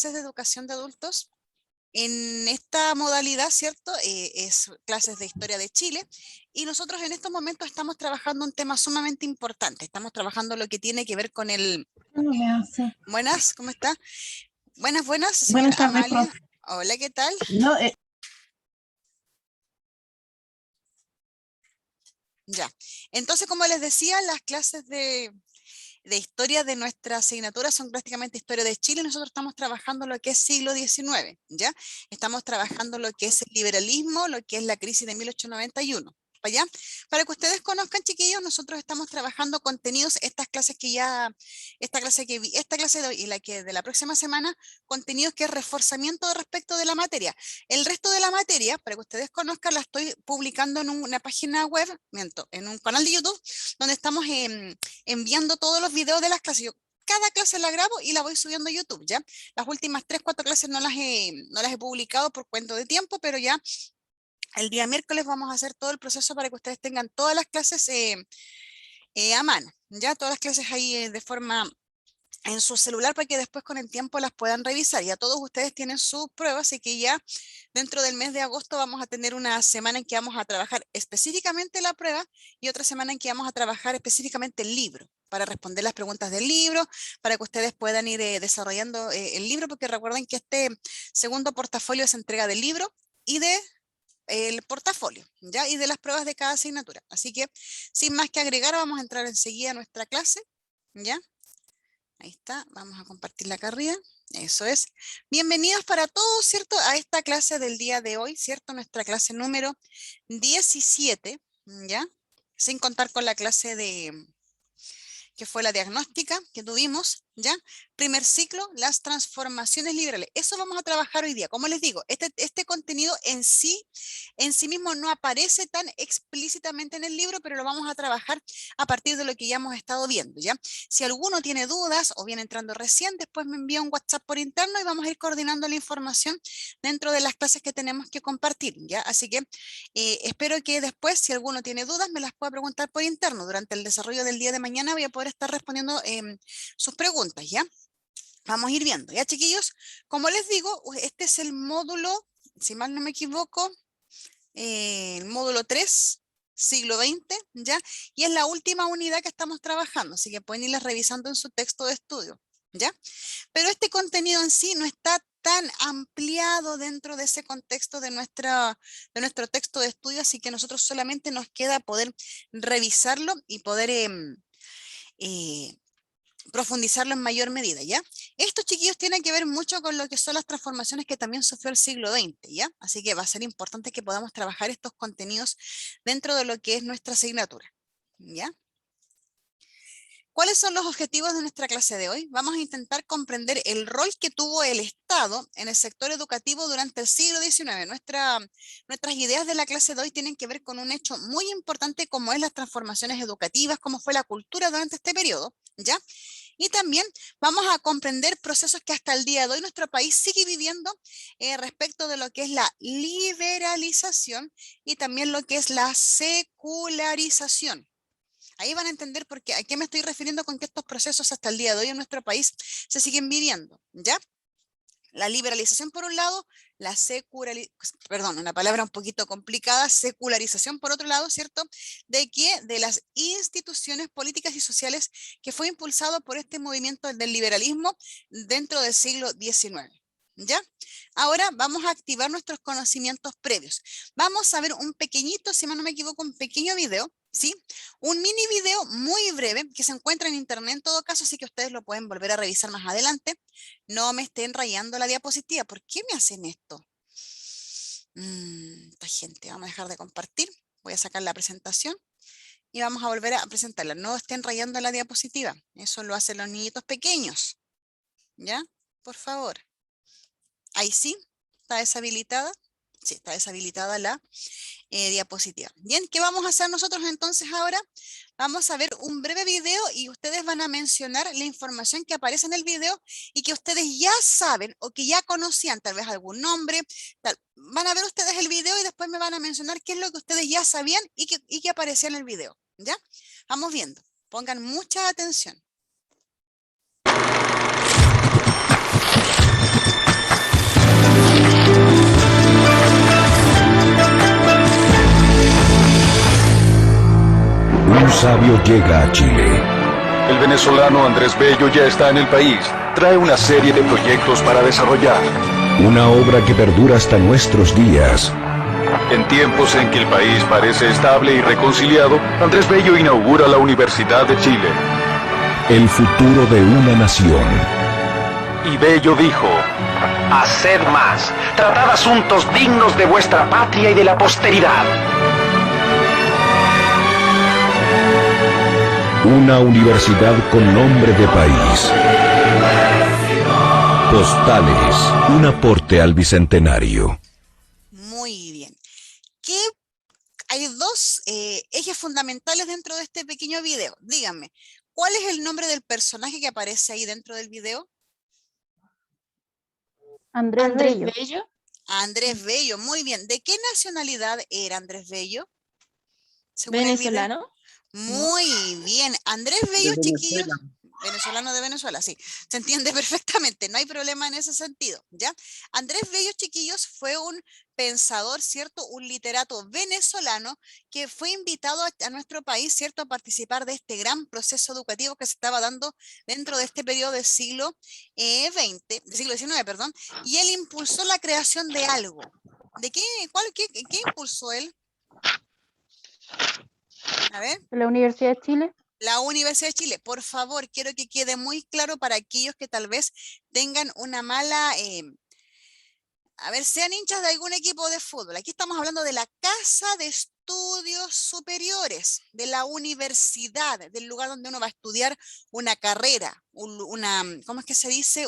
clases de educación de adultos. En esta modalidad, ¿cierto? Es clases de historia de Chile y nosotros en estos momentos estamos trabajando un tema sumamente importante. Estamos trabajando lo que tiene que ver con el... No me hace. Buenas, ¿cómo está? Buenas, buenas, señora Buenas tardes, Amalia. profe. Hola, ¿qué tal? No, Ya. Entonces, como les decía, las clases de historia de nuestra asignatura son prácticamente historia de Chile. Nosotros estamos trabajando lo que es siglo XIX, ¿ya? Estamos trabajando lo que es el liberalismo, lo que es la crisis de 1891. ¿Para allá? Para que ustedes conozcan, chiquillos, nosotros estamos trabajando contenidos, estas clases que ya, esta clase de hoy y la que de la próxima semana, contenidos que es reforzamiento respecto de la materia. El resto de la materia, para que ustedes conozcan, la estoy publicando en una página web, en un canal de YouTube, donde estamos enviando todos los videos de las clases. Yo cada clase la grabo y la voy subiendo a YouTube, ¿ya? Las últimas 3, 4 clases no las he publicado por cuento de tiempo, pero ya el día miércoles vamos a hacer todo el proceso para que ustedes tengan todas las clases a mano, ¿ya? Todas las clases ahí de forma en su celular para que después con el tiempo las puedan revisar. Ya todos ustedes tienen sus pruebas, así que ya dentro del mes de agosto vamos a tener una semana en que vamos a trabajar específicamente la prueba y otra semana en que vamos a trabajar específicamente el libro, para responder las preguntas del libro, para que ustedes puedan ir desarrollando el libro, porque recuerden que este segundo portafolio es entrega del libro y de el portafolio, ¿ya? Y de las pruebas de cada asignatura. Así que, sin más que agregar, vamos a entrar enseguida a nuestra clase, ¿ya? Ahí está, vamos a compartirla acá arriba. Eso es. Bienvenidos para todos, ¿cierto? A esta clase del día de hoy, ¿cierto? Nuestra clase número 17, ¿ya? Sin contar con la clase que fue la diagnóstica que tuvimos, ¿ya? Primer ciclo, las transformaciones liberales. Eso vamos a trabajar hoy día. Como les digo, este contenido en sí mismo no aparece tan explícitamente en el libro, pero lo vamos a trabajar a partir de lo que ya hemos estado viendo, ¿ya? Si alguno tiene dudas o viene entrando recién, después me envía un WhatsApp por interno y vamos a ir coordinando la información dentro de las clases que tenemos que compartir, ¿ya? Así que espero que después, si alguno tiene dudas, me las pueda preguntar por interno. Durante el desarrollo del día de mañana voy a poder estar respondiendo sus preguntas, ¿ya? Vamos a ir viendo, ¿ya, chiquillos? Como les digo, este es el módulo, si mal no me equivoco, el módulo 3, siglo XX, ¿ya? Y es la última unidad que estamos trabajando, así que pueden irlas revisando en su texto de estudio, ¿ya? Pero este contenido en sí no está tan ampliado dentro de ese contexto de nuestro texto de estudio, así que nosotros solamente nos queda poder revisarlo y poder eh, profundizarlo en mayor medida, ¿ya? Estos chiquillos tienen que ver mucho con lo que son las transformaciones que también sufrió el siglo XX, ¿ya? Así que va a ser importante que podamos trabajar estos contenidos dentro de lo que es nuestra asignatura, ¿ya? ¿Cuáles son los objetivos de nuestra clase de hoy? Vamos a intentar comprender el rol que tuvo el Estado en el sector educativo durante el siglo XIX. Nuestras ideas de la clase de hoy tienen que ver con un hecho muy importante como es las transformaciones educativas, cómo fue la cultura durante este periodo, ¿ya? Y también vamos a comprender procesos que hasta el día de hoy nuestro país sigue viviendo respecto de lo que es la liberalización y también lo que es la secularización. Ahí van a entender a qué me estoy refiriendo con que estos procesos hasta el día de hoy en nuestro país se siguen viviendo, ¿ya? La liberalización por un lado, perdón, una palabra un poquito complicada, secularización por otro lado, ¿cierto? ¿De qué? De las instituciones políticas y sociales que fue impulsado por este movimiento del liberalismo dentro del siglo XIX. ¿Ya? Ahora vamos a activar nuestros conocimientos previos. Vamos a ver un pequeñito, si no me equivoco, un pequeño video, ¿sí? Un mini video muy breve que se encuentra en internet en todo caso, así que ustedes lo pueden volver a revisar más adelante. No me estén rayando la diapositiva. ¿Por qué me hacen esto? Esta gente, vamos a dejar de compartir. Voy a sacar la presentación y vamos a volver a presentarla. No estén rayando la diapositiva. Eso lo hacen los niñitos pequeños. ¿Ya? Por favor. Ahí sí, está deshabilitada. Sí, está deshabilitada la diapositiva. Bien, ¿qué vamos a hacer nosotros entonces ahora? Vamos a ver un breve video y ustedes van a mencionar la información que aparece en el video y que ustedes ya saben o que ya conocían, tal vez algún nombre. Van a ver ustedes el video y después me van a mencionar qué es lo que ustedes ya sabían y que aparecía en el video. ¿Ya? Vamos viendo. Pongan mucha atención. sabio llega a Chile. El venezolano Andrés Bello ya está en el país. Trae una serie de proyectos para desarrollar. Una obra que perdura hasta nuestros días. En tiempos en que el país parece estable y reconciliado, Andrés Bello inaugura la Universidad de Chile. El futuro de una nación. Y Bello dijo: Haced más, tratad asuntos dignos de vuestra patria y de la posteridad. Una universidad con nombre de país. Postales, un aporte al Bicentenario. Muy bien. Hay dos ejes fundamentales dentro de este pequeño video. Díganme, ¿cuál es el nombre del personaje que aparece ahí dentro del video? Andrés Bello. Andrés Bello, muy bien. ¿De qué nacionalidad era Andrés Bello? Según el video. Venezolano. Muy bien. Andrés Bello, chiquillos. Venezolano de Venezuela, sí. Se entiende perfectamente, no hay problema en ese sentido, ¿ya? Andrés Bello, chiquillos, fue un pensador, ¿cierto? Un literato venezolano que fue invitado a nuestro país, ¿cierto? A participar de este gran proceso educativo que se estaba dando dentro de este periodo del siglo del siglo XIX, perdón, y él impulsó la creación de algo. ¿De qué? ¿Qué impulsó él? A ver. De la Universidad de Chile. La Universidad de Chile, por favor, quiero que quede muy claro para aquellos que tal vez tengan una mala, sean hinchas de algún equipo de fútbol. Aquí estamos hablando de la Casa de Estudios Superiores, de la universidad, del lugar donde uno va a estudiar una carrera, ¿cómo es que se dice?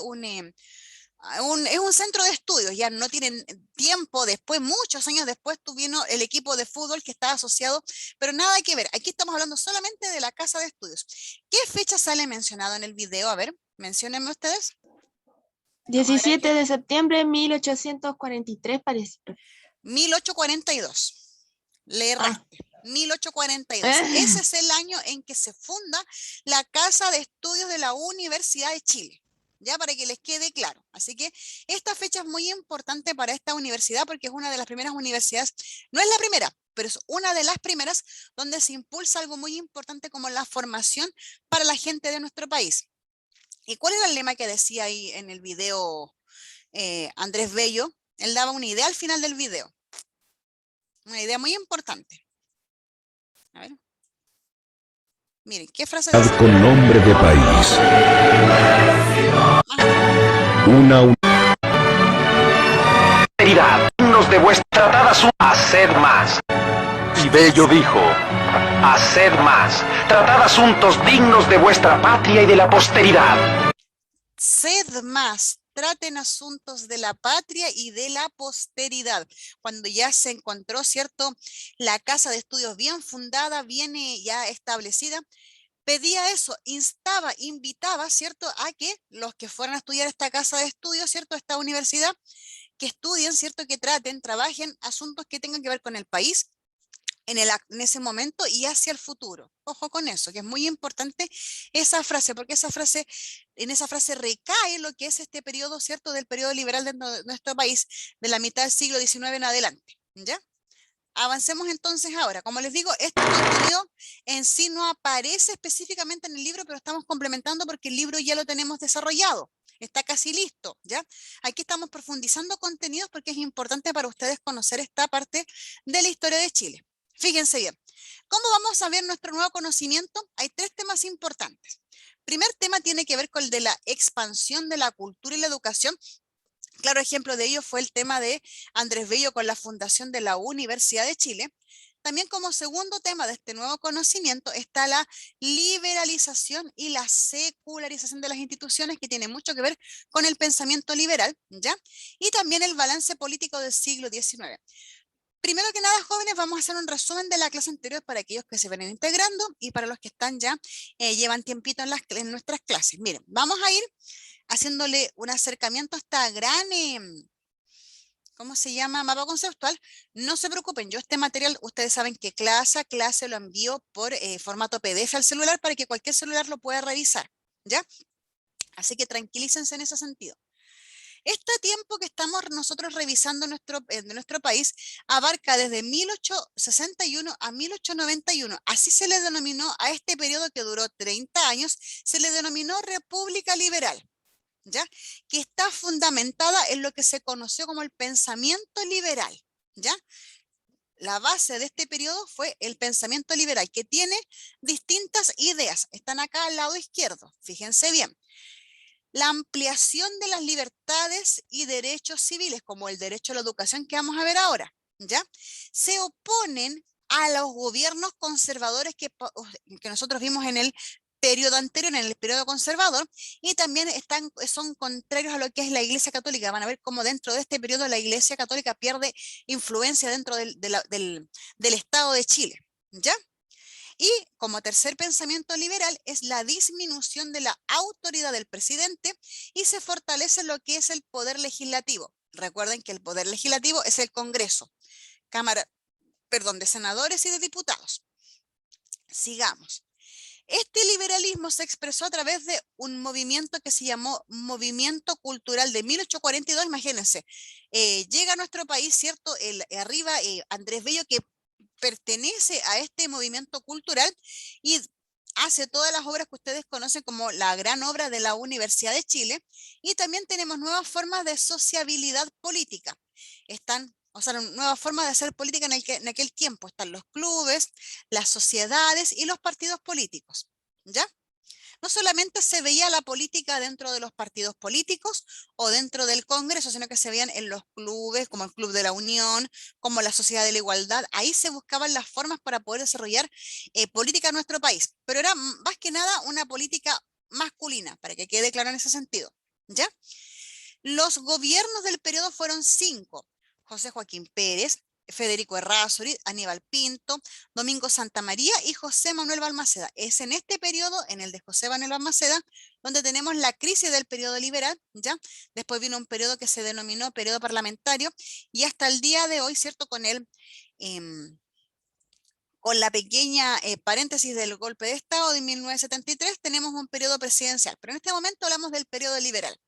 Es un centro de estudios, ya no tienen tiempo después, muchos años después tuvieron el equipo de fútbol que estaba asociado, pero nada que ver, aquí estamos hablando solamente de la casa de estudios. ¿Qué fecha sale mencionado en el video? A ver, menciónenme ustedes. 17 de septiembre de 1843 parece. 1842. Le erraste. 1842. Ese es el año en que se funda la Casa de Estudios de la Universidad de Chile. Ya para que les quede claro. Así que esta fecha es muy importante para esta universidad porque es una de las primeras universidades, no es la primera, pero es una de las primeras donde se impulsa algo muy importante como la formación para la gente de nuestro país. ¿Y cuál era el lema que decía ahí en el video Andrés Bello? Él daba una idea al final del video. Una idea muy importante. A ver. Miren, ¿qué frase dice? Con nombre de país. Una Posteridad, dignos de vuestra tratad asuntos. Haced más. Y Bello dijo: Haced más, tratad asuntos dignos de vuestra patria y de la posteridad. Sed más, traten asuntos de la patria y de la posteridad. Cuando ya se encontró, ¿cierto? La casa de estudios bien fundada, bien ya establecida, pedía eso, invitaba, ¿cierto? A que los que fueran a estudiar esta casa de estudios, ¿cierto? Esta universidad, que estudien, ¿cierto? Que trabajen asuntos que tengan que ver con el país en ese momento y hacia el futuro. Ojo con eso, que es muy importante esa frase, porque en esa frase recae lo que es este periodo, ¿cierto? Del periodo liberal de nuestro país, de la mitad del siglo XIX en adelante, ¿ya? Avancemos entonces ahora. Como les digo, este contenido en sí no aparece específicamente en el libro, pero estamos complementando porque el libro ya lo tenemos desarrollado. Está casi listo, ¿ya? Aquí estamos profundizando contenidos porque es importante para ustedes conocer esta parte de la historia de Chile. Fíjense bien, ¿cómo vamos a ver nuestro nuevo conocimiento? Hay tres temas importantes. Primer tema tiene que ver con el de la expansión de la cultura y la educación. Claro ejemplo de ello fue el tema de Andrés Bello con la fundación de la Universidad de Chile. También como segundo tema de este nuevo conocimiento está la liberalización y la secularización de las instituciones, que tiene mucho que ver con el pensamiento liberal, ¿ya? Y también el balance político del siglo XIX. Primero que nada, jóvenes, vamos a hacer un resumen de la clase anterior para aquellos que se vienen integrando y para los que están ya, llevan tiempito en nuestras clases. Miren, vamos a ir haciéndole un acercamiento a esta gran, ¿cómo se llama? Mapa conceptual. No se preocupen, yo este material, ustedes saben que clase a clase lo envío por formato PDF al celular para que cualquier celular lo pueda revisar, ¿ya? Así que tranquilícense en ese sentido. Este tiempo que estamos nosotros revisando de nuestro país abarca desde 1861 a 1891. Así se le denominó a este periodo que duró 30 años, se le denominó República Liberal, ¿ya? Que está fundamentada en lo que se conoció como el pensamiento liberal, ¿ya? La base de este periodo fue el pensamiento liberal, que tiene distintas ideas. Están acá al lado izquierdo, fíjense bien. La ampliación de las libertades y derechos civiles, como el derecho a la educación que vamos a ver ahora, ¿ya? Se oponen a los gobiernos conservadores que nosotros vimos en el periodo anterior, en el periodo conservador, y también son contrarios a lo que es la Iglesia Católica. Van a ver cómo dentro de este periodo la Iglesia Católica pierde influencia dentro del Estado de Chile, ¿ya? Y como tercer pensamiento liberal es la disminución de la autoridad del presidente y se fortalece lo que es el poder legislativo. Recuerden que el poder legislativo es el Congreso, de senadores y de diputados. Sigamos. Este liberalismo se expresó a través de un movimiento que se llamó Movimiento Cultural de 1842. Imagínense, llega a nuestro país, ¿cierto? Andrés Bello, que pertenece a este movimiento cultural y hace todas las obras que ustedes conocen como la gran obra de la Universidad de Chile, y también tenemos nuevas formas de sociabilidad política. Nuevas formas de hacer política en aquel tiempo. Están los clubes, las sociedades y los partidos políticos, ¿ya? No solamente se veía la política dentro de los partidos políticos o dentro del Congreso, sino que se veían en los clubes, como el Club de la Unión, como la Sociedad de la Igualdad. Ahí se buscaban las formas para poder desarrollar política en nuestro país. Pero era más que nada una política masculina, para que quede claro en ese sentido, ¿ya? Los gobiernos del periodo fueron 5. José Joaquín Pérez, Federico Errázuriz, Aníbal Pinto, Domingo Santamaría y José Manuel Balmaceda. Es en este periodo, en el de José Manuel Balmaceda, donde tenemos la crisis del periodo liberal, ¿ya? Después vino un periodo que se denominó periodo parlamentario, y hasta el día de hoy, ¿cierto? Con la pequeña paréntesis del golpe de Estado de 1973, tenemos un periodo presidencial, pero en este momento hablamos del periodo liberal.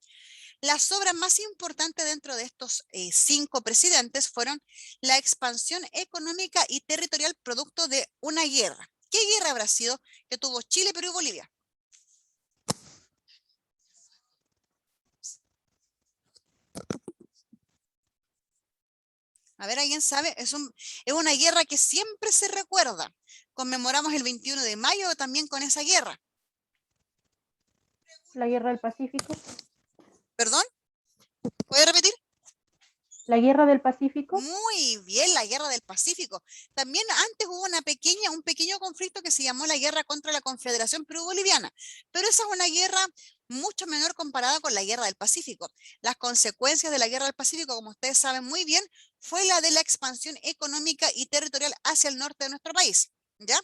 Las obras más importantes dentro de estos 5 presidentes fueron la expansión económica y territorial producto de una guerra. ¿Qué guerra habrá sido que tuvo Chile, Perú y Bolivia? A ver, ¿alguien sabe? Es una guerra que siempre se recuerda. Conmemoramos el 21 de mayo también con esa guerra. La Guerra del Pacífico. ¿Perdón? ¿Puede repetir? La Guerra del Pacífico. Muy bien, la Guerra del Pacífico. También antes hubo un pequeño conflicto que se llamó la Guerra contra la Confederación Perú-Boliviana, pero esa es una guerra mucho menor comparada con la Guerra del Pacífico. Las consecuencias de la Guerra del Pacífico, como ustedes saben muy bien, fue la de la expansión económica y territorial hacia el norte de nuestro país, ¿ya?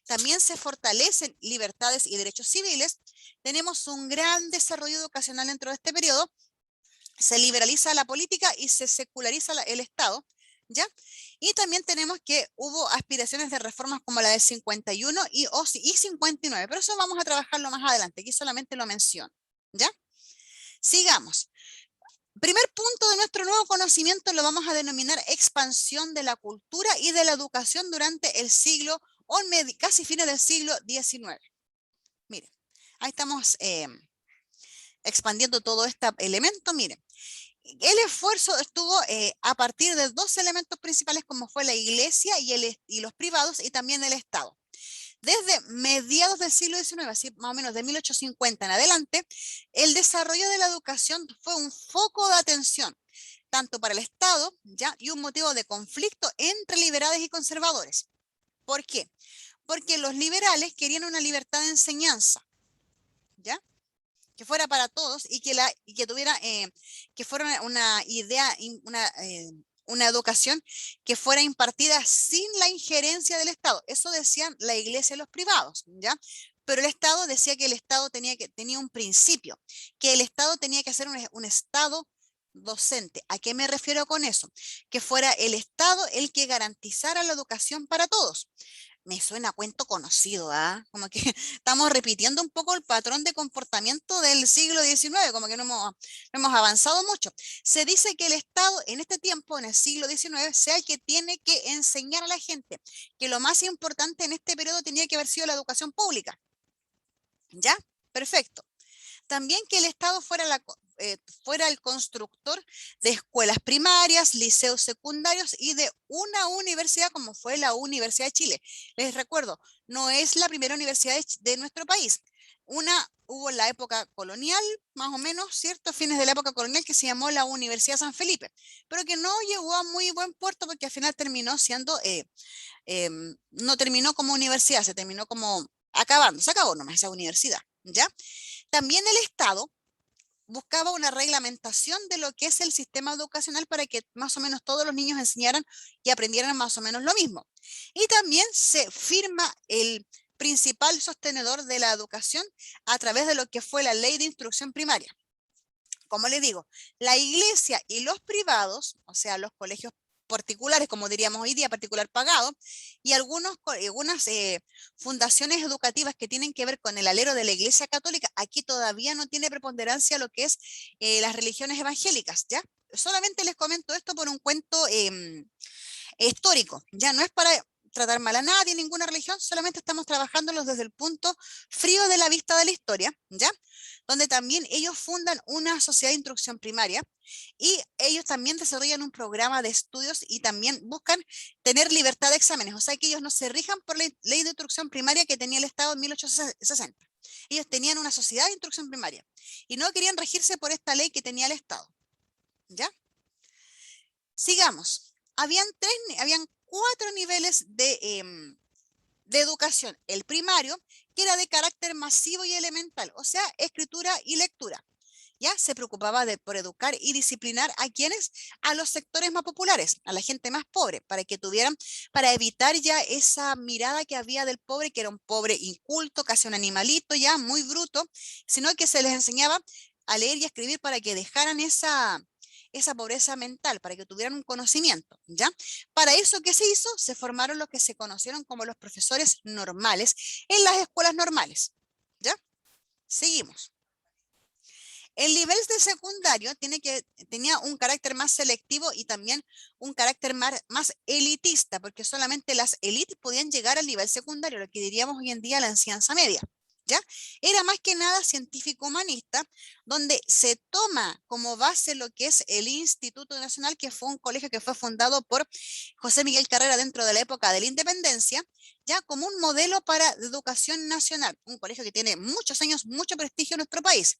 También se fortalecen libertades y derechos civiles. Tenemos un gran desarrollo educacional dentro de este periodo. Se liberaliza la política y se seculariza el Estado, ¿ya? Y también tenemos que hubo aspiraciones de reformas como la del 51 y 59, pero eso vamos a trabajarlo más adelante, aquí solamente lo menciono, ¿ya? Sigamos. Primer punto de nuestro nuevo conocimiento lo vamos a denominar expansión de la cultura y de la educación durante el siglo, casi fines del siglo XIX. Miren, ahí estamos expandiendo todo este elemento. Miren, el esfuerzo estuvo a partir de 2 elementos principales, como fue la iglesia y los privados, y también el Estado. Desde mediados del siglo XIX, así más o menos de 1850 en adelante, el desarrollo de la educación fue un foco de atención, tanto para el Estado, ¿ya? Y un motivo de conflicto entre liberales y conservadores. ¿Por qué? Porque los liberales querían una libertad de enseñanza, ¿ya? Que fuera para todos y que tuviera, que fuera una idea, una educación que fuera impartida sin la injerencia del Estado. Eso decían la iglesia y los privados, ¿ya? Pero el Estado decía que el Estado tenía un principio, que el Estado tenía que ser un Estado docente. ¿A qué me refiero con eso? Que fuera el Estado el que garantizara la educación para todos. me suena a cuento conocido, ¿ah? Como que estamos repitiendo un poco el patrón de comportamiento del siglo XIX, como que no hemos avanzado mucho. Se dice que el Estado en este tiempo, en el siglo XIX, sea el que tiene que enseñar a la gente, que lo más importante en este periodo tenía que haber sido la educación pública. ¿Ya? Perfecto. También que el Estado fuera el constructor de escuelas primarias, liceos secundarios y de una universidad como fue la Universidad de Chile. Les recuerdo, no es la primera universidad de nuestro país. Una hubo en la época colonial, más o menos, ¿cierto? A fines de la época colonial, que se llamó la Universidad San Felipe, pero que no llegó a muy buen puerto porque al final terminó siendo, no terminó como universidad, se terminó como acabando, se acabó nomás esa universidad, ¿ya? También el Estado buscaba una reglamentación de lo que es el sistema educacional para que más o menos todos los niños enseñaran y aprendieran más o menos lo mismo. Y también se firma el principal sostenedor de la educación a través de lo que fue la Ley de Instrucción Primaria. Como les digo, la iglesia y los privados, o sea, los colegios particulares, como diríamos hoy día, particular pagado, y algunas fundaciones educativas que tienen que ver con el alero de la Iglesia Católica, aquí todavía no tiene preponderancia lo que es las religiones evangélicas, ¿ya? Solamente les comento esto por un cuento histórico, ya no es para tratar mal a nadie, ninguna religión, solamente estamos trabajándolos desde el punto frío de la vista de la historia, ¿ya? Donde también ellos fundan una sociedad de instrucción primaria y ellos también desarrollan un programa de estudios y también buscan tener libertad de exámenes, o sea que ellos no se rijan por la ley de instrucción primaria que tenía el Estado en 1860. Ellos tenían una sociedad de instrucción primaria y no querían regirse por esta ley que tenía el Estado, ¿ya? Sigamos. Habían 4 niveles de educación. El primario, que era de carácter masivo y elemental, o sea, escritura y lectura. Ya se preocupaba por educar y disciplinar a quienes, a los sectores más populares, a la gente más pobre, para evitar ya esa mirada que había del pobre, que era un pobre inculto, casi un animalito ya, muy bruto, sino que se les enseñaba a leer y a escribir para que dejaran esa pobreza mental, para que tuvieran un conocimiento, ¿ya? Para eso, ¿qué se hizo? Se formaron los que se conocieron como los profesores normales en las escuelas normales, ¿ya? Seguimos. El nivel de secundario tenía un carácter más selectivo y también un carácter más elitista, porque solamente las élites podían llegar al nivel secundario, lo que diríamos hoy en día la enseñanza media. ¿Ya? Era más que nada científico-humanista, donde se toma como base lo que es el Instituto Nacional, que fue un colegio que fue fundado por José Miguel Carrera dentro de la época de la independencia, ya como un modelo para educación nacional, un colegio que tiene muchos años, mucho prestigio en nuestro país.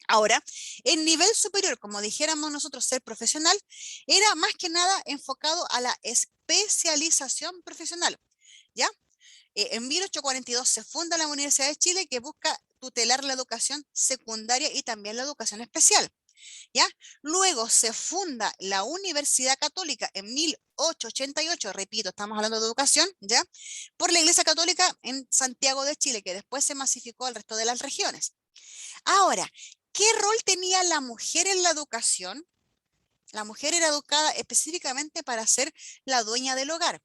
Ahora, el nivel superior, como dijéramos nosotros, ser profesional, era más que nada enfocado a la especialización profesional, ¿ya? En 1842 se funda la Universidad de Chile, que busca tutelar la educación secundaria y también la educación especial, ¿ya? Luego se funda la Universidad Católica en 1888, repito, estamos hablando de educación, ¿ya? Por la Iglesia Católica en Santiago de Chile, que después se masificó al resto de las regiones. Ahora, ¿qué rol tenía la mujer en la educación? La mujer era educada específicamente para ser la dueña del hogar.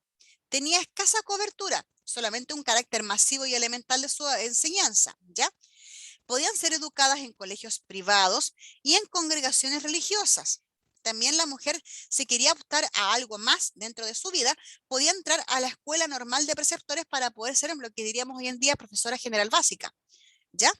Tenía escasa cobertura, solamente un carácter masivo y elemental de su enseñanza, ¿ya? Podían ser educadas en colegios privados y en congregaciones religiosas. También la mujer, si quería optar a algo más dentro de su vida, podía entrar a la escuela normal de preceptores para poder ser lo que diríamos hoy en día profesora general básica, ¿ya?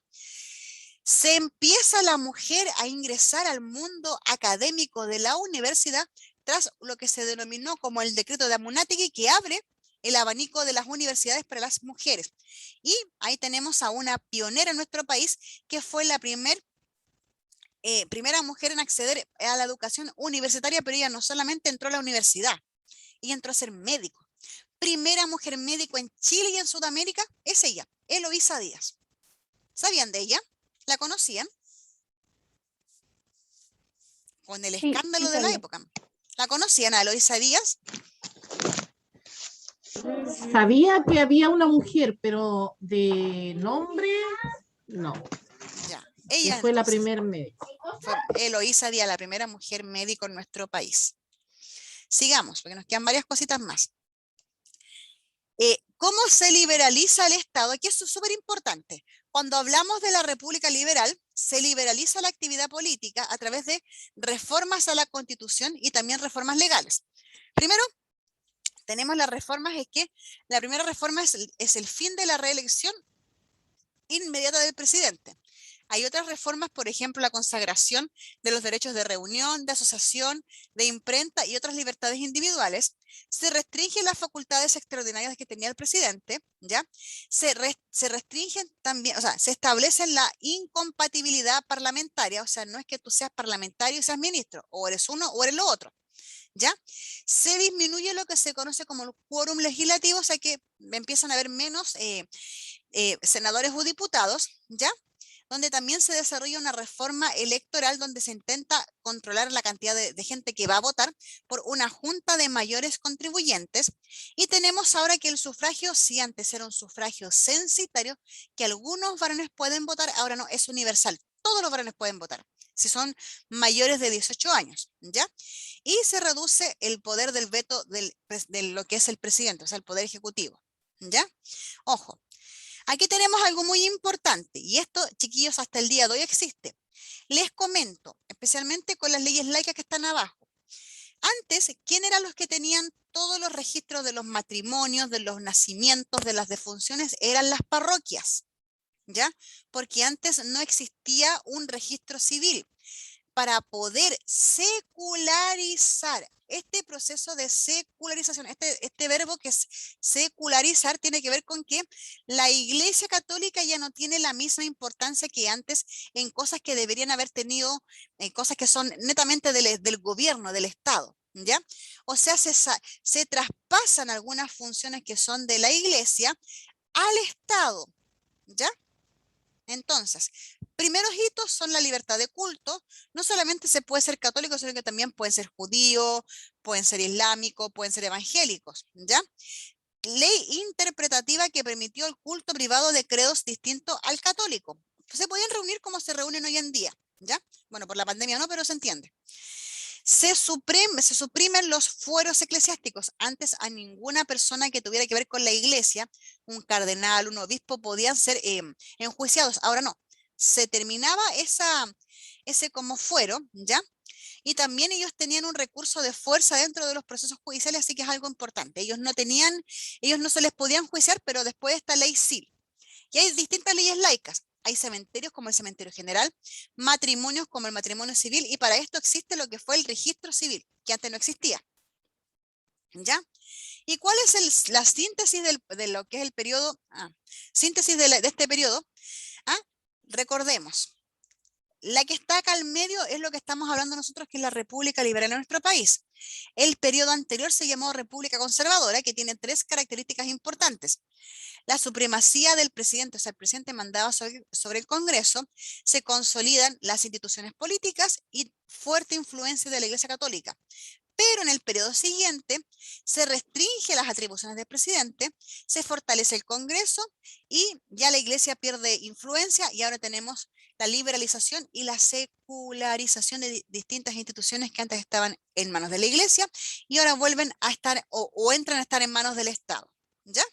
Se empieza la mujer a ingresar al mundo académico de la universidad tras lo que se denominó como el decreto de Amunátegui, que abre el abanico de las universidades para las mujeres. Y ahí tenemos a una pionera en nuestro país, que fue la primera mujer en acceder a la educación universitaria, pero ella no solamente entró a la universidad, ella entró a ser médico. Primera mujer médico en Chile y en Sudamérica es ella, Eloísa Díaz. ¿Sabían de ella? ¿La conocían? Con el escándalo de la época. ¿La conocían a Eloísa Díaz? Sabía que había una mujer, pero de nombre, no. Ya. Ella fue la primera médico. Fue Eloísa Díaz, la primera mujer médico en nuestro país. Sigamos, porque nos quedan varias cositas más. ¿Cómo se liberaliza el Estado? Aquí esto es súper importante. Cuando hablamos de la República Liberal, se liberaliza la actividad política a través de reformas a la Constitución y también reformas legales. Primero, tenemos las reformas, es que la primera reforma es el fin de la reelección inmediata del presidente. Hay otras reformas, por ejemplo, la consagración de los derechos de reunión, de asociación, de imprenta y otras libertades individuales. Se restringen las facultades extraordinarias que tenía el presidente, ¿ya? Se restringen también, o sea, se establece la incompatibilidad parlamentaria, o sea, no es que tú seas parlamentario y seas ministro, o eres uno o eres lo otro, ¿ya? Se disminuye lo que se conoce como el quórum legislativo, o sea que empiezan a haber menos senadores o diputados, ¿ya? Donde también se desarrolla una reforma electoral donde se intenta controlar la cantidad de gente que va a votar por una junta de mayores contribuyentes. Y tenemos ahora que el sufragio, si antes era un sufragio censitario, que algunos varones pueden votar, ahora no, es universal. Todos los varones pueden votar, si son mayores de 18 años, ¿ya? Y se reduce el poder del veto de lo que es el presidente, o sea, el poder ejecutivo, ¿ya? Ojo. Aquí tenemos algo muy importante y esto, chiquillos, hasta el día de hoy existe. Les comento, especialmente con las leyes laicas que están abajo. Antes, ¿quién eran los que tenían todos los registros de los matrimonios, de los nacimientos, de las defunciones? Eran las parroquias, ¿ya? Porque antes no existía un registro civil. Para poder secularizar este proceso de secularización, este verbo que es secularizar tiene que ver con que la Iglesia Católica ya no tiene la misma importancia que antes en cosas que deberían haber tenido, en cosas que son netamente del gobierno, del Estado, ¿ya? O sea, se traspasan algunas funciones que son de la Iglesia al Estado, ¿ya? Entonces, primeros hitos son la libertad de culto. No solamente se puede ser católico, sino que también pueden ser judíos, pueden ser islámicos, pueden ser evangélicos, ¿ya? Ley interpretativa que permitió el culto privado de credos distintos al católico. Se podían reunir como se reúnen hoy en día, ¿ya? Bueno, por la pandemia no, pero se entiende. Se suprimen los fueros eclesiásticos. Antes a ninguna persona que tuviera que ver con la iglesia, un cardenal, un obispo, podían ser enjuiciados. Ahora no. Se terminaba ese como fuero, ¿ya? Y también ellos tenían un recurso de fuerza dentro de los procesos judiciales, así que es algo importante. Ellos no se les podían enjuiciar, pero después de esta ley sí. Y hay distintas leyes laicas. Hay cementerios como el cementerio general, matrimonios como el matrimonio civil, y para esto existe lo que fue el registro civil, que antes no existía, ¿ya? ¿Y cuál es la síntesis de lo que es el periodo? Síntesis de este periodo. Recordemos, la que está acá al medio es lo que estamos hablando nosotros, que es la República Liberal en nuestro país. El periodo anterior se llamó República Conservadora, que tiene 3 características importantes. La supremacía del presidente, o sea, el presidente mandaba sobre el Congreso, se consolidan las instituciones políticas y fuerte influencia de la Iglesia Católica. Pero en el periodo siguiente se restringe las atribuciones del presidente, se fortalece el Congreso y ya la Iglesia pierde influencia y ahora tenemos la liberalización y la secularización de distintas instituciones que antes estaban en manos de la Iglesia y ahora vuelven a estar o entran a estar en manos del Estado, ¿ya?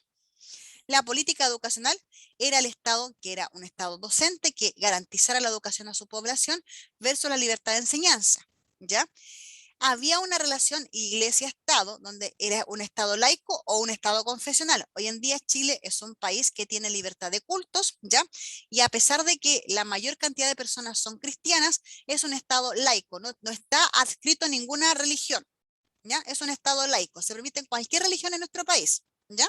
La política educacional era el Estado, que era un Estado docente que garantizara la educación a su población versus la libertad de enseñanza, ¿ya? Había una relación iglesia-estado, donde era un Estado laico o un Estado confesional. Hoy en día Chile es un país que tiene libertad de cultos, ¿ya? Y a pesar de que la mayor cantidad de personas son cristianas, es un Estado laico, no está adscrito a ninguna religión, ¿ya? Es un Estado laico, se permite cualquier religión en nuestro país, ¿ya?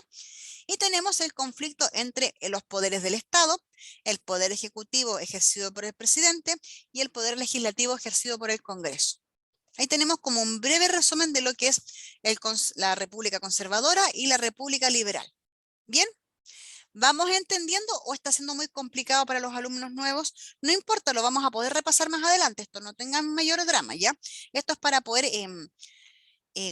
Y tenemos el conflicto entre los poderes del Estado, el poder ejecutivo ejercido por el presidente y el poder legislativo ejercido por el Congreso. Ahí tenemos como un breve resumen de lo que es la República Conservadora y la República Liberal. ¿Bien? ¿Vamos entendiendo o está siendo muy complicado para los alumnos nuevos? No importa, lo vamos a poder repasar más adelante. Esto no tenga mayor drama, ¿ya? Esto es para poder,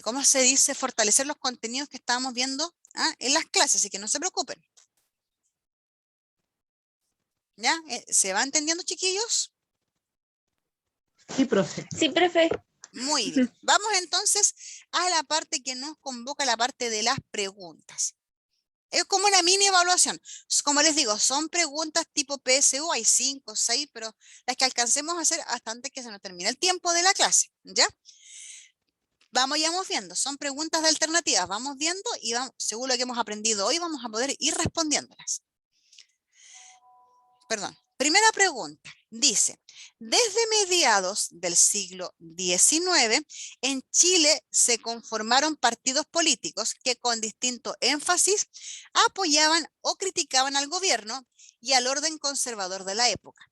¿cómo se dice? Fortalecer los contenidos que estábamos viendo en las clases, así que no se preocupen. ¿Ya? ¿Se va entendiendo, chiquillos? Sí, profe. Sí, profe. Muy bien. Vamos entonces a la parte que nos convoca, la parte de las preguntas. Es como una mini evaluación. Como les digo, son preguntas tipo PSU, hay 5, 6, pero las que alcancemos a hacer hasta antes que se nos termine el tiempo de la clase, ¿ya? Vamos viendo, son preguntas de alternativas, vamos viendo y vamos, según lo que hemos aprendido hoy, vamos a poder ir respondiéndolas. Perdón. Primera pregunta, dice, desde mediados del siglo XIX, en Chile se conformaron partidos políticos que con distinto énfasis apoyaban o criticaban al gobierno y al orden conservador de la época.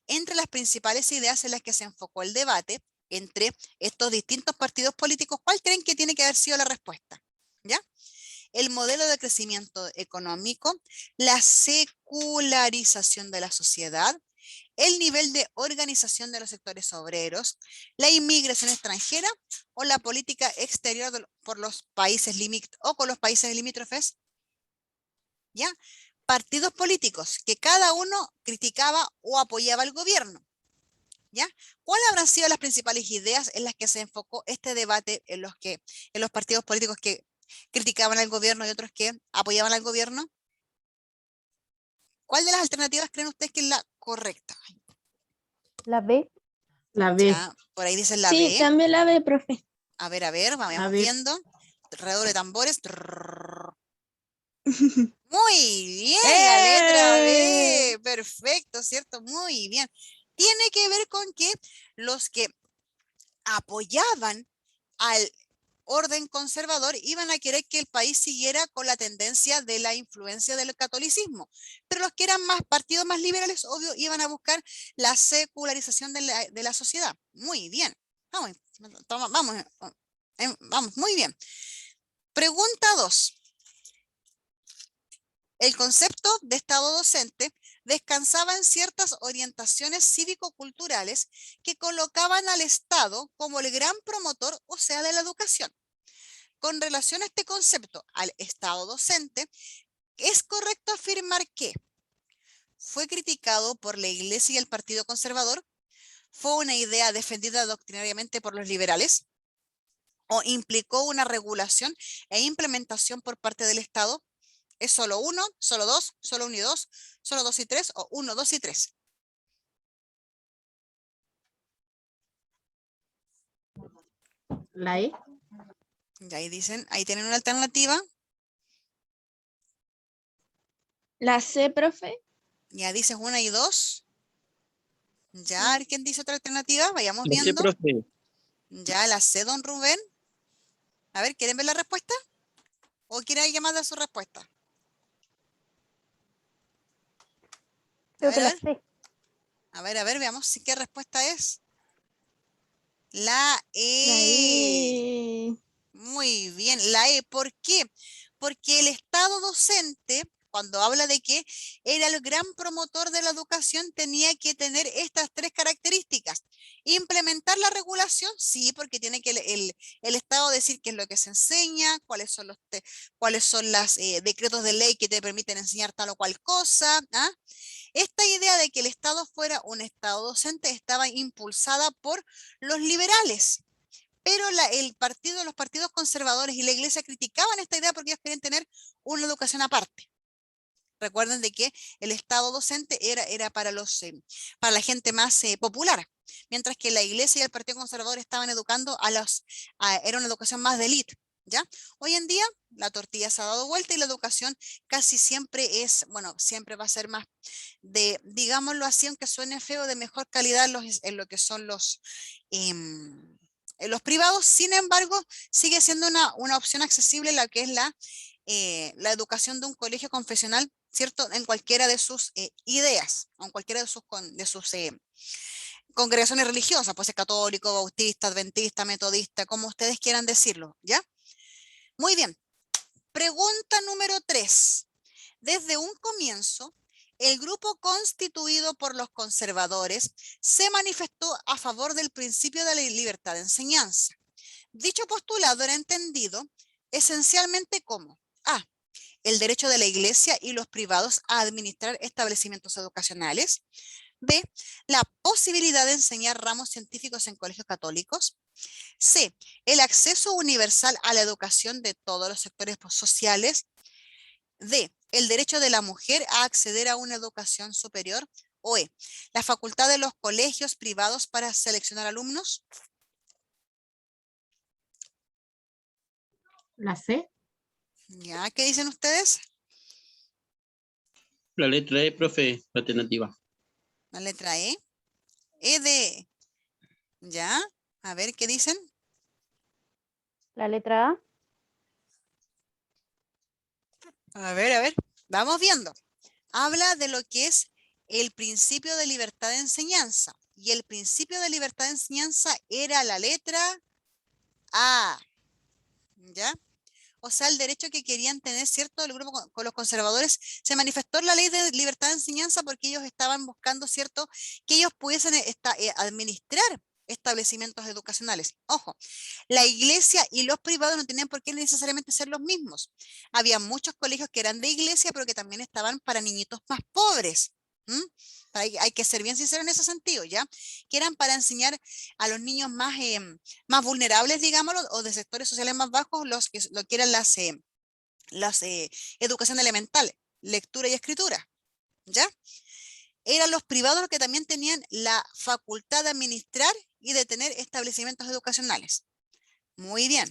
Entre las principales ideas en las que se enfocó el debate entre estos distintos partidos políticos, ¿cuál creen que tiene que haber sido la respuesta? ¿Ya? El modelo de crecimiento económico, la secularización de la sociedad, el nivel de organización de los sectores obreros, la inmigración extranjera o la política exterior por los países o con los países limítrofes. ¿Ya? Partidos políticos que cada uno criticaba o apoyaba al gobierno. ¿Ya? ¿Cuáles habrán sido las principales ideas en las que se enfocó este debate en los partidos políticos que criticaban al gobierno y otros que apoyaban al gobierno? ¿Cuál de las alternativas creen ustedes que es la correcta? La B. La B. Ya, por ahí dicen la Sí, B. también la B, profe. A ver, vamos A ver. viendo. Redoble de tambores. Muy bien, la letra B. Perfecto, ¿cierto? Muy bien. Tiene que ver con que los que apoyaban al orden conservador iban a querer que el país siguiera con la tendencia de la influencia del catolicismo, pero los que eran partidos más liberales, obvio, iban a buscar la secularización de la sociedad. Muy bien, vamos, muy bien. Pregunta 2. El concepto de Estado docente descansaba en ciertas orientaciones cívico-culturales que colocaban al Estado como el gran promotor, o sea, de la educación. Con relación a este concepto, al Estado docente, ¿es correcto afirmar que fue criticado por la Iglesia y el Partido Conservador? ¿Fue una idea defendida doctrinariamente por los liberales? ¿O implicó una regulación e implementación por parte del Estado? ¿Es solo 1, solo 2, solo 1 y 2, solo 2 y 3 o 1, 2 y 3? La E. Y ahí dicen, ahí tienen una alternativa. La C, profe. Ya dices 1 y 2. Ya, ¿quién dice otra alternativa? Vayamos La C, viendo. profe. Ya, la C, don Rubén. A ver, ¿quieren ver la respuesta? ¿O quieren alguien más dar su respuesta? Creo que la C. A ver, veamos si qué respuesta es. La E. La E. Muy bien, la E. ¿Por qué? Porque el Estado docente, cuando habla de que era el gran promotor de la educación, tenía que tener estas 3 características. Implementar la regulación, sí, porque tiene que el Estado decir qué es lo que se enseña, cuáles son los decretos de ley que te permiten enseñar tal o cual cosa. ¿Ah? Esta idea de que el Estado fuera un Estado docente estaba impulsada por los liberales. Pero los partidos conservadores y la Iglesia criticaban esta idea porque ellos querían tener una educación aparte. Recuerden de que el Estado docente era para la gente más popular, mientras que la Iglesia y el Partido Conservador estaban educando era una educación más de élite. ¿Ya? Hoy en día la tortilla se ha dado vuelta y la educación casi siempre siempre va a ser más digámoslo así, aunque suene feo, de mejor calidad en lo que son en los privados. Sin embargo, sigue siendo una opción accesible la que es la educación de un colegio confesional, ¿cierto? En cualquiera de sus ideas, o en cualquiera de sus congregaciones religiosas, puede ser católico, bautista, adventista, metodista, como ustedes quieran decirlo, ¿ya? Muy bien. Pregunta número 3. Desde un comienzo, el grupo constituido por los conservadores se manifestó a favor del principio de la libertad de enseñanza. Dicho postulado era entendido esencialmente como A. El derecho de la Iglesia y los privados a administrar establecimientos educacionales. B. La posibilidad de enseñar ramos científicos en colegios católicos. C. El acceso universal a la educación de todos los sectores sociales. D, el derecho de la mujer a acceder a una educación superior. O E, la facultad de los colegios privados para seleccionar alumnos. La C. ¿Ya? ¿Qué dicen ustedes? La letra E, profe, la alternativa. La letra E. E de... ¿Ya? A ver, ¿qué dicen? La letra A. A ver, vamos viendo. Habla de lo que es el principio de libertad de enseñanza. Y el principio de libertad de enseñanza era la letra A. ¿Ya? O sea, el derecho que querían tener, ¿cierto? El grupo con los conservadores se manifestó en la ley de libertad de enseñanza porque ellos estaban buscando, ¿cierto? Que ellos pudiesen administrar establecimientos educacionales. Ojo, la iglesia y los privados no tenían por qué necesariamente ser los mismos. Había muchos colegios que eran de iglesia, pero que también estaban para niñitos más pobres. Hay que ser bien sincero en ese sentido, ¿ya? Que eran para enseñar a los niños más, más vulnerables, digámoslo, o de sectores sociales más bajos, lo que eran las educación elemental, lectura y escritura, ¿ya? Eran los privados los que también tenían la facultad de administrar y de tener establecimientos educacionales. Muy bien.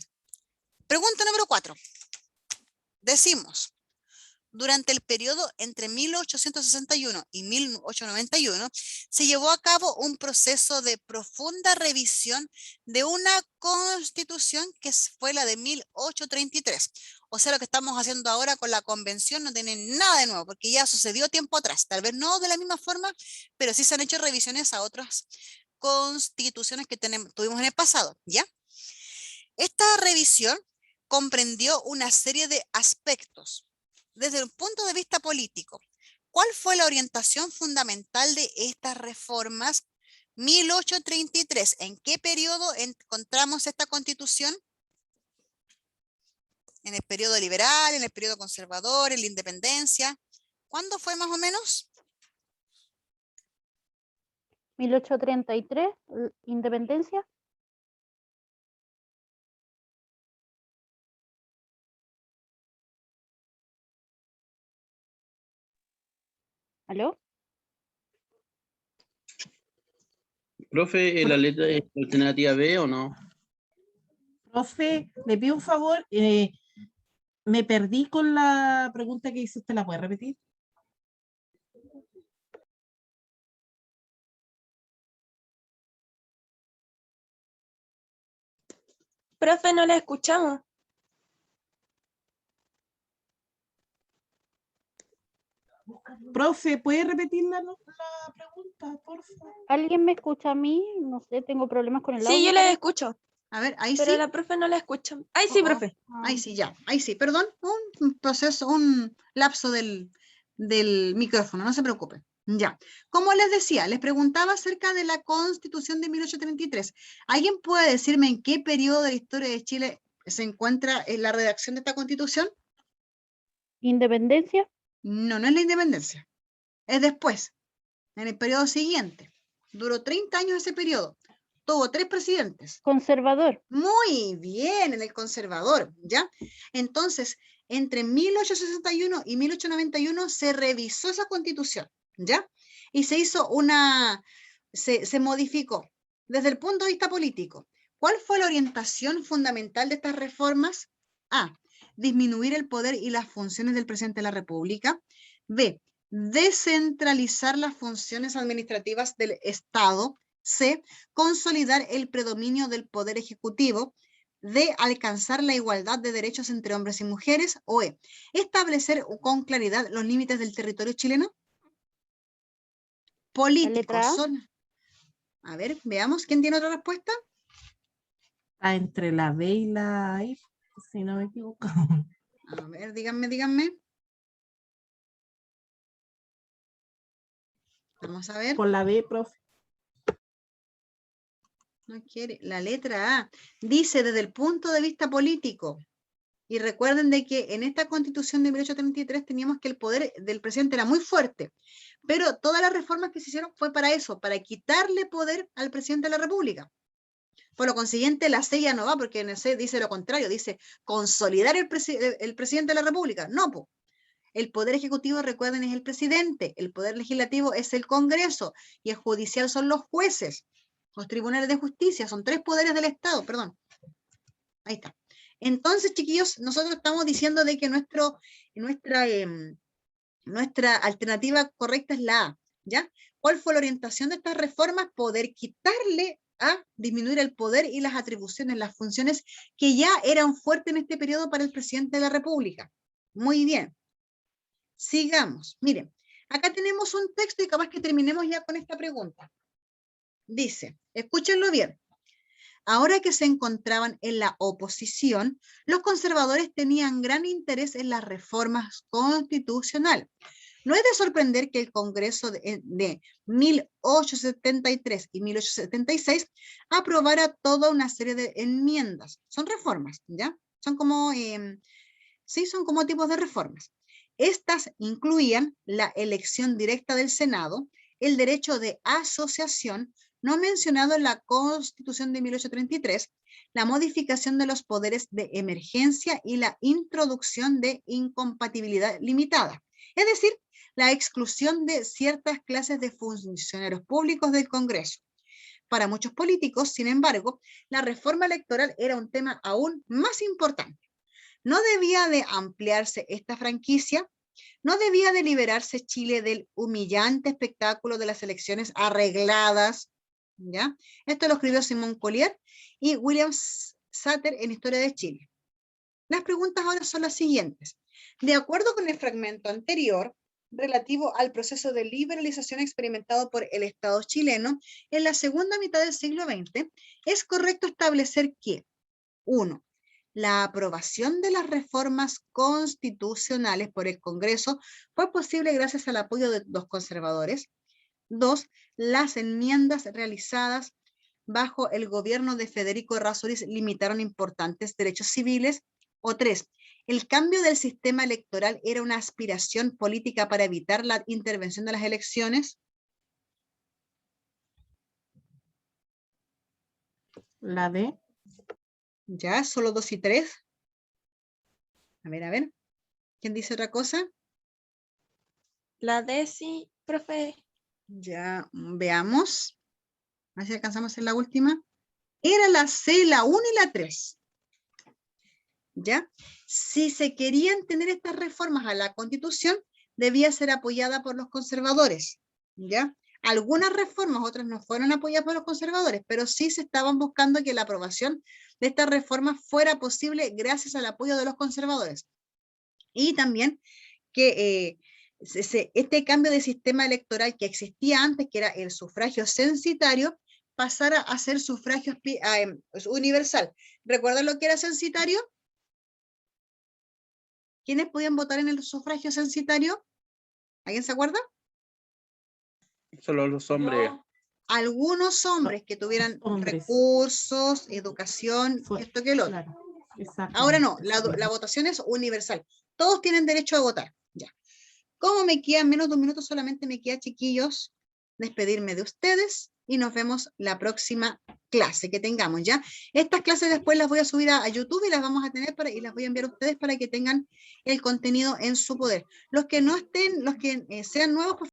Pregunta número 4. Decimos, durante el periodo entre 1861 y 1891 se llevó a cabo un proceso de profunda revisión de una constitución que fue la de 1833. O sea, lo que estamos haciendo ahora con la convención no tiene nada de nuevo, porque ya sucedió tiempo atrás. Tal vez no de la misma forma, pero sí se han hecho revisiones a otras constituciones que tuvimos en el pasado, ¿ya? Esta revisión comprendió una serie de aspectos. Desde el punto de vista político, ¿cuál fue la orientación fundamental de estas reformas? 1833, ¿en qué periodo encontramos esta constitución? ¿En el periodo liberal, en el periodo conservador, en la independencia? ¿Cuándo fue más o menos? 1833, independencia. ¿Aló? Profe, ¿la letra es la alternativa B o no? Profe, le pido un favor. Me perdí con la pregunta que hizo usted. ¿La puede repetir? Profe, no la escuchamos. Profe, ¿puede repetir la pregunta, por favor? ¿Alguien me escucha a mí? No sé, tengo problemas con el audio. Sí, yo la escucho, A ver, ahí pero sí. la profe no la escucha. Ay, sí, profe. Ahí sí, ya, ahí sí. Perdón, un proceso, un lapso del micrófono, no se preocupe. Ya, como les decía, les preguntaba acerca de la Constitución de 1833. ¿Alguien puede decirme en qué periodo de la historia de Chile se encuentra en la redacción de esta Constitución? ¿Independencia? No, no es la independencia. Es después, en el periodo siguiente. Duró 30 años ese periodo. Tuvo 3 presidentes. Conservador. Muy bien, en el conservador, ¿ya? Entonces, entre 1861 y 1891 se revisó esa constitución, ¿ya? Y se hizo se modificó desde el punto de vista político. ¿Cuál fue la orientación fundamental de estas reformas? A, disminuir el poder y las funciones del presidente de la República. B, descentralizar las funciones administrativas del Estado. C, consolidar el predominio del poder ejecutivo. D, alcanzar la igualdad de derechos entre hombres y mujeres. O E, establecer con claridad los límites del territorio chileno. Políticos son... A ver, veamos, ¿quién tiene otra respuesta? Está entre la B y la I, si no me equivoco. A ver, díganme. Vamos a ver. Por la B, profe. No quiere. La letra A dice desde el punto de vista político. Y recuerden de que en esta Constitución de 1833 teníamos que el poder del presidente era muy fuerte, pero todas las reformas que se hicieron fue para eso, para quitarle poder al presidente de la República. Por lo consiguiente, la C ya no va, porque en el C dice lo contrario, dice consolidar el presidente de la República. No, pues. El poder ejecutivo, recuerden, es el presidente, el poder legislativo es el Congreso y el judicial son los jueces, los tribunales de justicia, son 3 poderes del Estado, perdón. Ahí está. Entonces, chiquillos, nosotros estamos diciendo de que nuestra alternativa correcta es la A, ¿ya? ¿Cuál fue la orientación de estas reformas? Poder quitarle a disminuir el poder y las atribuciones, las funciones que ya eran fuertes en este periodo para el presidente de la República. Muy bien. Sigamos. Miren, acá tenemos un texto y capaz que terminemos ya con esta pregunta. Dice, escúchenlo bien. Ahora que se encontraban en la oposición, los conservadores tenían gran interés en las reformas constitucionales. No es de sorprender que el Congreso de 1873 y 1876 aprobara toda una serie de enmiendas. Son reformas, ¿ya? Son como, sí, son como tipos de reformas. Estas incluían la elección directa del Senado, el derecho de asociación, no mencionado en la Constitución de 1833, la modificación de los poderes de emergencia y la introducción de incompatibilidad limitada. Es decir, la exclusión de ciertas clases de funcionarios públicos del Congreso. Para muchos políticos, sin embargo, la reforma electoral era un tema aún más importante. ¿No debía de ampliarse esta franquicia? ¿No debía de liberarse Chile del humillante espectáculo de las elecciones arregladas? ¿Ya? Esto lo escribió Simón Collier y William Sutter en Historia de Chile. Las preguntas ahora son las siguientes. De acuerdo con el fragmento anterior, relativo al proceso de liberalización experimentado por el Estado chileno en la segunda mitad del siglo XX, es correcto establecer que 1. La aprobación de las reformas constitucionales por el Congreso fue posible gracias al apoyo de los conservadores. 2. Las enmiendas realizadas bajo el gobierno de Federico Errázuriz limitaron importantes derechos civiles. O 3. El cambio del sistema electoral era una aspiración política para evitar la intervención de las elecciones. La D. Ya, solo 2 y 3. A ver. ¿Quién dice otra cosa? La D, sí, profe. Ya, veamos. A ver si alcanzamos en la última. Era la C, la 1 y la 3. ¿Ya? Si se querían tener estas reformas a la Constitución, debía ser apoyada por los conservadores. ¿Ya? Algunas reformas, otras no fueron apoyadas por los conservadores, pero sí se estaban buscando que la aprobación de estas reformas fuera posible gracias al apoyo de los conservadores. Y también que este cambio de sistema electoral que existía antes, que era el sufragio censitario, pasara a ser sufragio universal. ¿Recuerdan lo que era censitario? ¿Quiénes podían votar en el sufragio censitario? ¿Alguien se acuerda? Solo los hombres. No. Algunos hombres que tuvieran Hombres. recursos, educación, esto que lo otro. Claro, exactamente. Ahora no, la votación es universal. Todos tienen derecho a votar. Ya. Como me quedan menos de un minuto, solamente me queda, chiquillos, despedirme de ustedes y nos vemos la próxima clase que tengamos, ¿ya? Estas clases después las voy a subir a YouTube y las vamos a tener y las voy a enviar a ustedes para que tengan el contenido en su poder. Los que no estén, los que sean nuevos, por